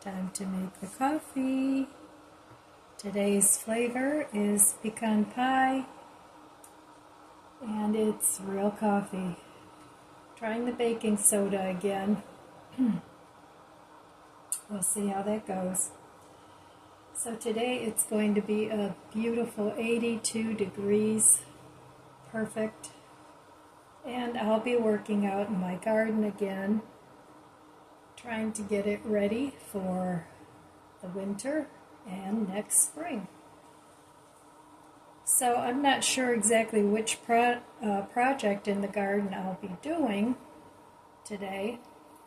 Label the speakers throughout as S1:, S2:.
S1: Time to make the coffee. Today's flavor is pecan pie, and it's real coffee. Trying the baking soda again. We'll see how that goes. So today it's going to be a beautiful 82 degrees, perfect. And I'll be working out in my garden again, trying to get it ready for the winter and next spring. So I'm not sure exactly which project in the garden I'll be doing today.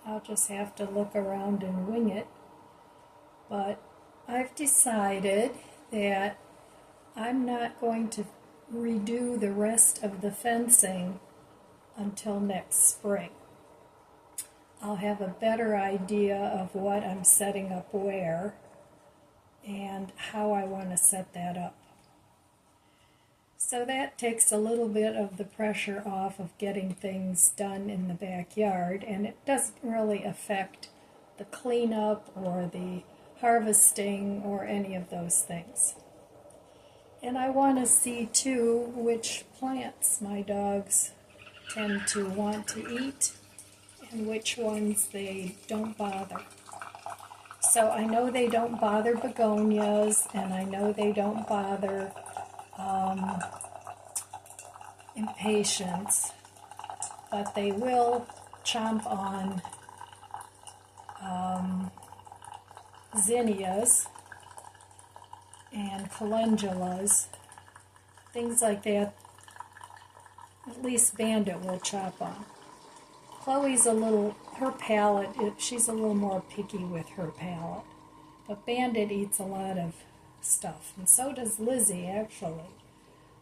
S1: I'll just have to look around and wing it. But I've decided that I'm not going to redo the rest of the fencing until next spring. I'll have a better idea of what I'm setting up where and how I want to set that up. So that takes a little bit of the pressure off of getting things done in the backyard, and it doesn't really affect the cleanup or the harvesting or any of those things. And I want to see too which plants my dogs tend to want to eat and which ones they don't bother. So I know they don't bother begonias, and I know they don't bother impatiens, but they will chomp on zinnias and calendulas, things like that. At least Bandit will chop on. Chloe's her palate, she's a little more picky with her palate. But Bandit eats a lot of stuff, and so does Lizzie, actually.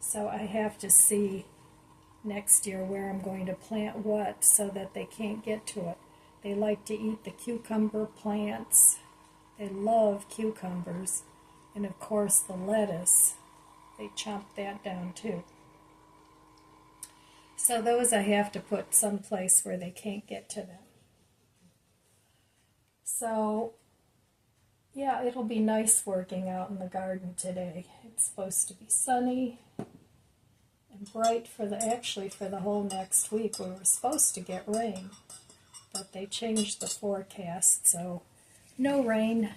S1: So I have to see next year where I'm going to plant what so that they can't get to it. They like to eat the cucumber plants. They love cucumbers. And of course the lettuce, they chomp that down too. So those I have to put someplace where they can't get to them. So, yeah, it'll be nice working out in the garden today. It's supposed to be sunny and bright for the whole next week. We were supposed to get rain, but they changed the forecast, so no rain.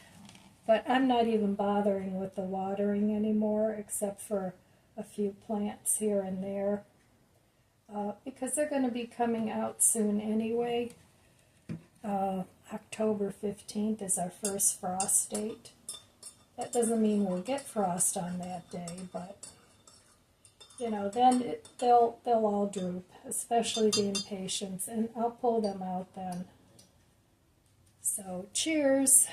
S1: But I'm not even bothering with the watering anymore, except for a few plants here and there. Because they're going to be coming out soon anyway. October 15th is our first frost date. That doesn't mean we'll get frost on that day, but then they'll all droop, especially the impatiens, and I'll pull them out then. So cheers.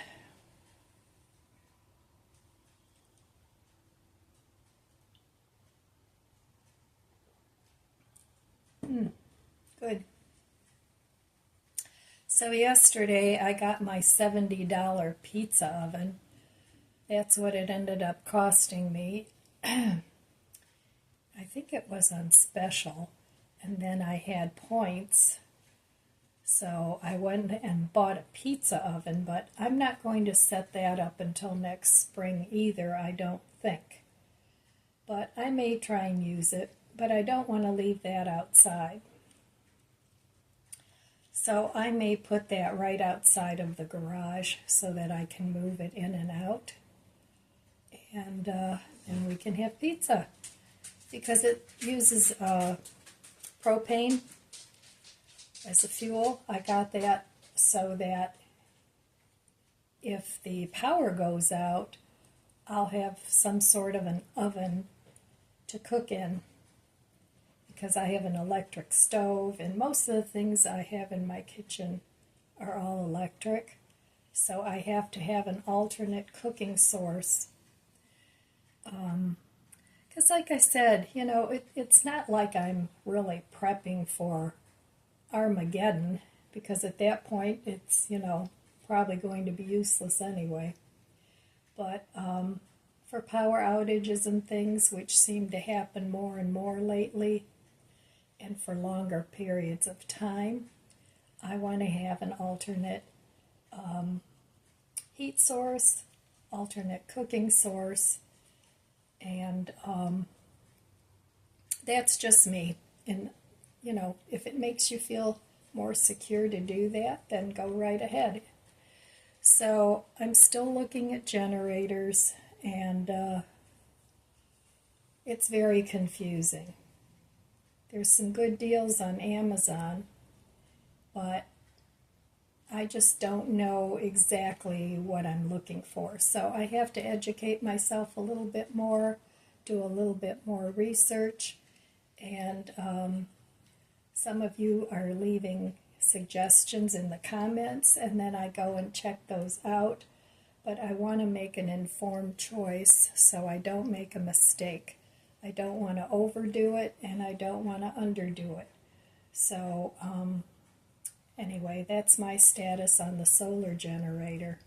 S1: Good. So yesterday I got my $70 pizza oven. That's what it ended up costing me. I think it was on special, and then I had points. So I went and bought a pizza oven, but I'm not going to set that up until next spring either, I don't think. But I may try and use it, but I don't want to leave that outside. So I may put that right outside of the garage so that I can move it in and out. And we can have pizza. Because it uses propane as a fuel. I got that so that if the power goes out, I'll have some sort of an oven to cook in, because I have an electric stove, and most of the things I have in my kitchen are all electric, so I have to have an alternate cooking source. Because like I said, it's not like I'm really prepping for Armageddon, because at that point it's, probably going to be useless anyway. But for power outages and things, which seem to happen more and more lately, and for longer periods of time, I want to have an alternate heat source, alternate cooking source, and that's just me. And, if it makes you feel more secure to do that, then go right ahead. So I'm still looking at generators, and it's very confusing. There's some good deals on Amazon, but I just don't know exactly what I'm looking for. So I have to educate myself a little bit more, do a little bit more research, and some of you are leaving suggestions in the comments, and then I go and check those out. But I want to make an informed choice so I don't make a mistake. I don't want to overdo it, and I don't want to underdo it. So anyway, that's my status on the solar generator.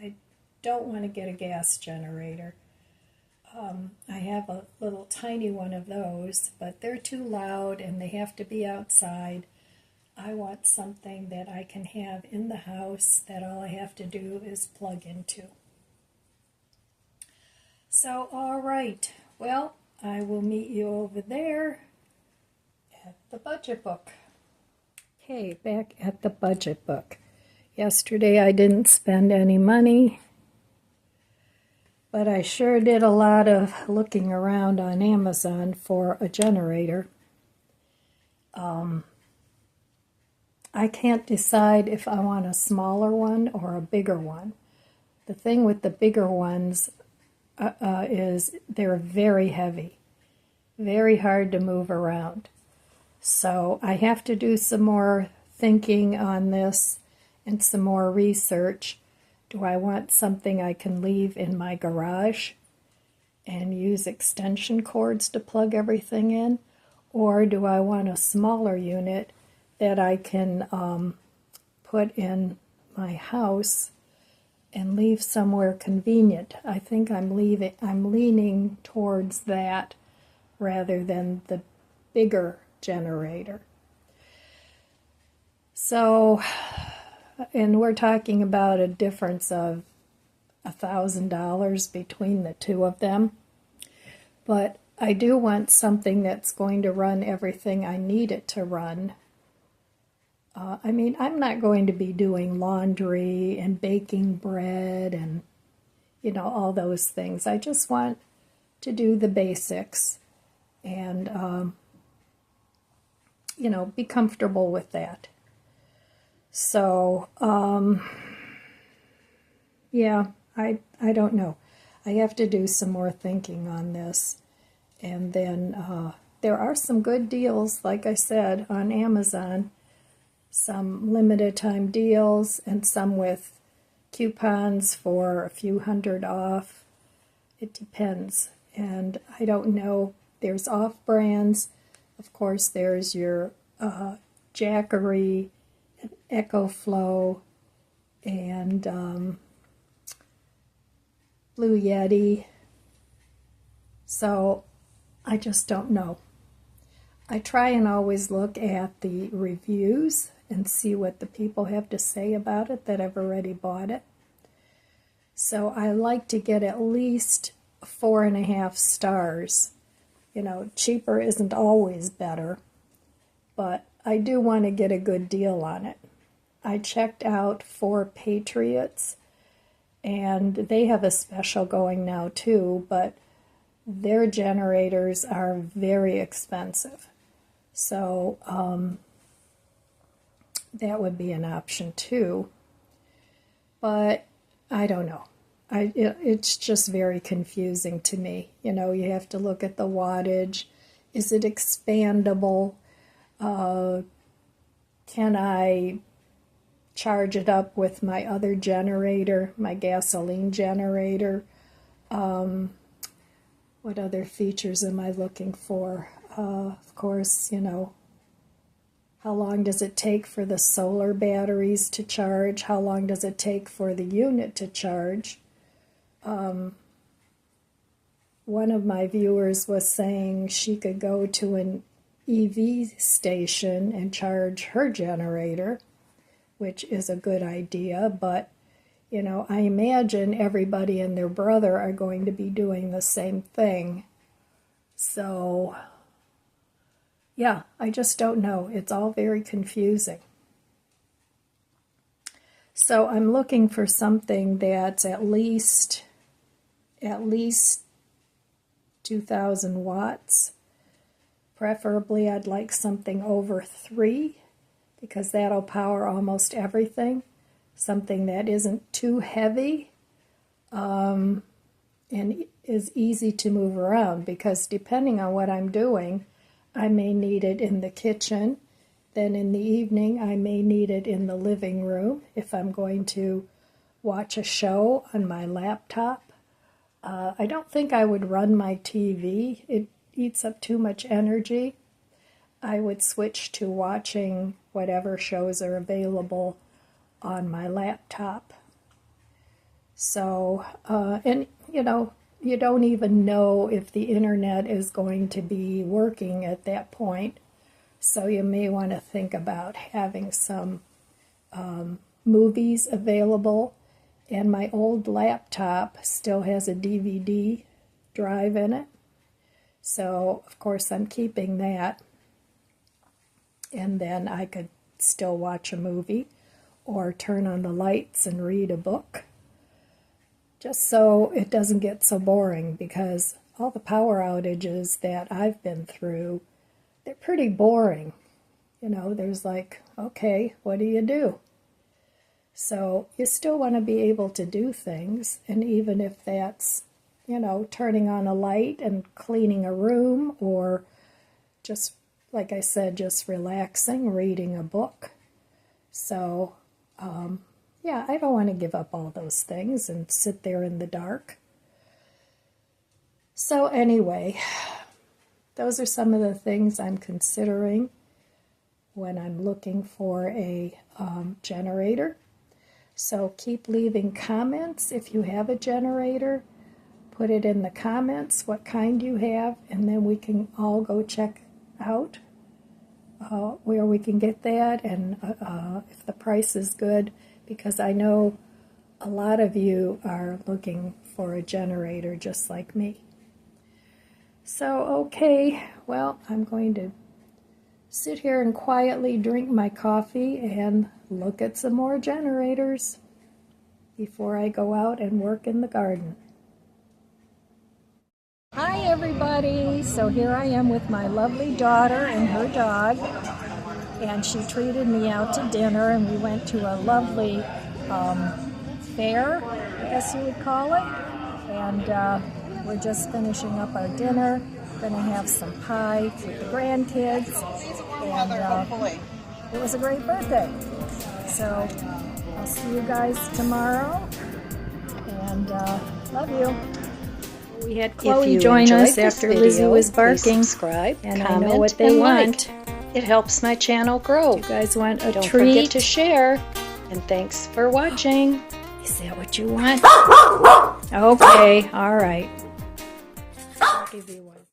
S1: I don't want to get a gas generator. I have a little tiny one of those, but they're too loud and they have to be outside. I want something that I can have in the house that all I have to do is plug into. So, all right. Well, I will meet you over there at the budget book. Okay, back at the budget book. Yesterday I didn't spend any money, but I sure did a lot of looking around on Amazon for a generator. I can't decide if I want a smaller one or a bigger one. The thing with the bigger ones is they're very heavy, very hard to move around. So I have to do some more thinking on this and some more research. Do I want something I can leave in my garage and use extension cords to plug everything in? Or do I want a smaller unit that I can put in my house and leave somewhere convenient? I think I'm leaning towards that rather than the bigger generator. So, and we're talking about a difference of $1,000 between the two of them. But I do want something that's going to run everything I need it to run. I'm not going to be doing laundry and baking bread and, all those things. I just want to do the basics and, be comfortable with that. So, yeah, I don't know. I have to do some more thinking on this. And then there are some good deals, like I said, on Amazon. Some limited time deals and some with coupons for a few $100 off. It depends. And I don't know. There's off brands. Of course, there's your Jackery, and EcoFlow, and Blue Yeti. So I just don't know. I try and always look at the reviews and see what the people have to say about it that have already bought it. So I like to get at least 4.5 stars. Cheaper isn't always better, but I do want to get a good deal on it. I checked out 4 Patriots, and they have a special going now too, but their generators are very expensive. So that would be an option too. But I don't know. It's just very confusing to me. You have to look at the wattage. Is it expandable? Can I charge it up with my other generator, my gasoline generator? What other features am I looking for? Of course, how long does it take for the solar batteries to charge? How long does it take for the unit to charge? One of my viewers was saying she could go to an EV station and charge her generator, which is a good idea, but you know, I imagine everybody and their brother are going to be doing the same thing. So, yeah, I just don't know. It's all very confusing. So I'm looking for something that's at least 2,000 watts. Preferably, I'd like something over 3 because that'll power almost everything. Something that isn't too heavy and is easy to move around, because depending on what I'm doing, I may need it in the kitchen. Then in the evening, I may need it in the living room if I'm going to watch a show on my laptop. I don't think I would run my TV. It eats up too much energy. I would switch to watching whatever shows are available on my laptop. So, and you know, you don't even know if the internet is going to be working at that point. So you may want to think about having some movies available. And my old laptop still has a DVD drive in it. So, of course, I'm keeping that. And then I could still watch a movie or turn on the lights and read a book. Just so it doesn't get so boring, because all the power outages that I've been through, they're pretty boring. You know, there's like, okay, what do you do? So you still want to be able to do things, and even if that's, you know, turning on a light and cleaning a room, or just, like I said, just relaxing, reading a book. So, yeah, I don't want to give up all those things and sit there in the dark. So anyway, those are some of the things I'm considering when I'm looking for a generator. So keep leaving comments if you have a generator. Put it in the comments what kind you have, and then we can all go check out where we can get that, and if the price is good, because I know a lot of you are looking for a generator just like me. So, okay, well, I'm going to sit here and quietly drink my coffee and look at some more generators before I go out and work in the garden. Hi everybody! So here I am with my lovely daughter and her dog, and she treated me out to dinner, and we went to a lovely fair, I guess you would call it, and we're just finishing up our dinner. Going to have some pie with the grandkids, and it was a great birthday. So I'll see you guys tomorrow, and love you. We had Chloe join us after Lizzie was barking,
S2: subscribe,
S1: and
S2: comment,
S1: I know what they want.
S2: It helps my channel grow.
S1: You guys want a
S2: Don't
S1: treat?
S2: forget to share, and thanks for watching.
S1: Is that what you want? Okay, all right. I'll give you one.